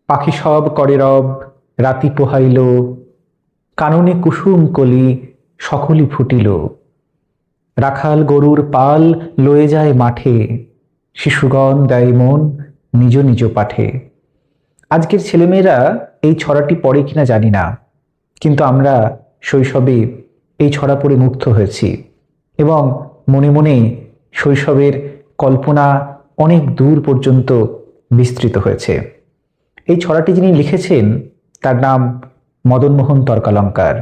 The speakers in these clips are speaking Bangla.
পাখি সব করে রব, রাতি পোহাইল, কাননে কুসুম কলি সকলই ফুটিল। রাখাল গরুর পাল লয়ে যায় মাঠে, শিশুগণ দেয় মন নিজ নিজ পাঠে। আজকের ছেলেমেয়েরা এই ছড়াটি পড়ে কিনা জানি না, কিন্তু আমরা শৈশবে এই ছড়া পড়ে মুগ্ধ হয়েছি এবং মনে মনে শৈশবের কল্পনা অনেক দূর পর্যন্ত বিস্তৃত হয়েছে। এই ছড়াটি যিনি লিখেছেন তার নাম মদনমোহন তর্কালঙ্কার।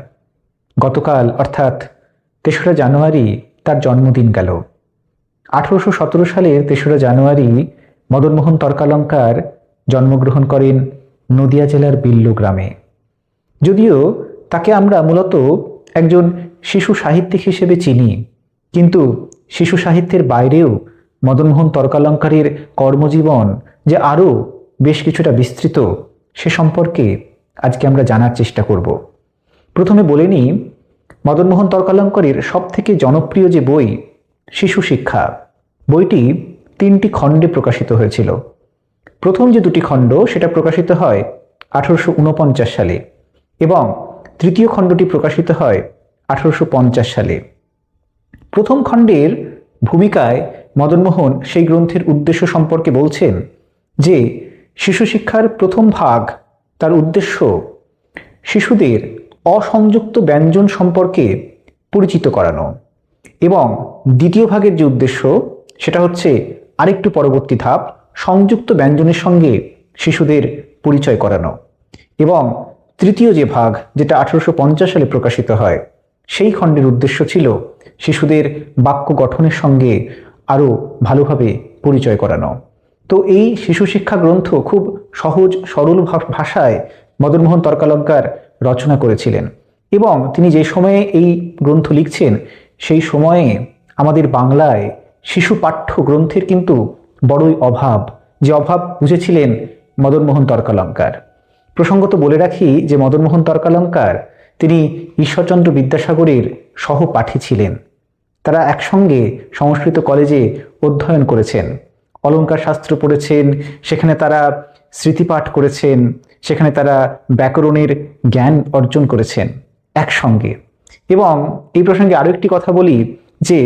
গতকাল অর্থাৎ ৩রা জানুয়ারি তার জন্মদিন গেল। ১৮১৭ সালের ৩রা জানুয়ারি মদনমোহন তর্কালঙ্কার জন্মগ্রহণ করেন নদিয়া জেলার বিল্লো গ্রামে। যদিও তাকে আমরা মূলত একজন শিশু সাহিত্যিক হিসেবে চিনি, কিন্তু শিশু সাহিত্যের বাইরেও মদনমোহন তর্কালঙ্কারের কর্মজীবন যে আরও বেশ কিছুটা বিস্তৃত, সে সম্পর্কে আজকে আমরা জানার চেষ্টা করব। প্রথমে বলে নিই, মদনমোহন তর্কালঙ্কারের সবথেকে জনপ্রিয় যে বই শিশু শিক্ষা, বইটি ৩টি খণ্ডে প্রকাশিত হয়েছিল। প্রথম যে 2টি খণ্ড সেটা প্রকাশিত হয় ১৮৪৯ সালে এবং তৃতীয় খণ্ডটি প্রকাশিত হয় ১৮৫০ সালে। প্রথম খণ্ডের ভূমিকায় মদনমোহন সেই গ্রন্থের উদ্দেশ্য সম্পর্কে বলছেন যে শিশু শিক্ষার প্রথম ভাগ, তার উদ্দেশ্য শিশুদের অসংযুক্ত ব্যঞ্জন সম্পর্কে পরিচিত করানো, এবং দ্বিতীয় ভাগের যে উদ্দেশ্য সেটা হচ্ছে আরেকটু পরবর্তী ধাপ, সংযুক্ত ব্যঞ্জনের সঙ্গে শিশুদের পরিচয় করানো। এবং তৃতীয় যে ভাগ, যেটা ১৮৫০ সালে প্রকাশিত হয়, সেই খণ্ডের উদ্দেশ্য ছিল শিশুদের বাক্য গঠনের সঙ্গে আরও ভালোভাবে পরিচয় করানো। তো এই শিশু শিক্ষা গ্রন্থ খুব সহজ সরল ভাষায় মদনমোহন তর্কালঙ্কার রচনা করেছিলেন, এবং তিনি যে সময়ে এই গ্রন্থ লিখছেন সেই সময়ে আমাদের বাংলায় শিশু পাঠ্য গ্রন্থের কিন্তু বড়ই অভাব, যে অভাব বুঝেছিলেন মদনমোহন তর্কালঙ্কার। প্রসঙ্গত বলে রাখি যে মদনমোহন তর্কালঙ্কার তিনি ঈশ্বরচন্দ্র বিদ্যাসাগরের সহপাঠী ছিলেন। তারা একসঙ্গে সংস্কৃত কলেজে অধ্যয়ন করেছেন, অলঙ্কার শাস্ত্র পড়েছেন, সেখানে তারা স্মৃতিপাঠ করেছেন, সেখানে তারা ব্যাকরণের জ্ঞান অর্জন করেছেন একসঙ্গে। এবং এই প্রসঙ্গে আরও একটি কথা বলি যে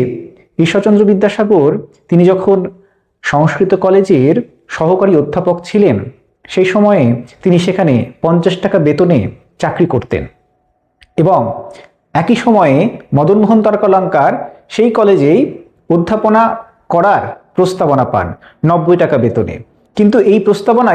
ঈশ্বরচন্দ্র বিদ্যাসাগর তিনি যখন সংস্কৃত কলেজের সহকারী অধ্যাপক ছিলেন, সেই সময়ে তিনি সেখানে ৫০ টাকা বেতনে চাকরি করতেন, এবং একই সময়ে মদনমোহন তর্কালঙ্কার সেই কলেজেই অধ্যাপনা করার প্রস্তাবনা পান ৯০ টাকা বেতনে। কিন্তু এই প্রস্তাবনা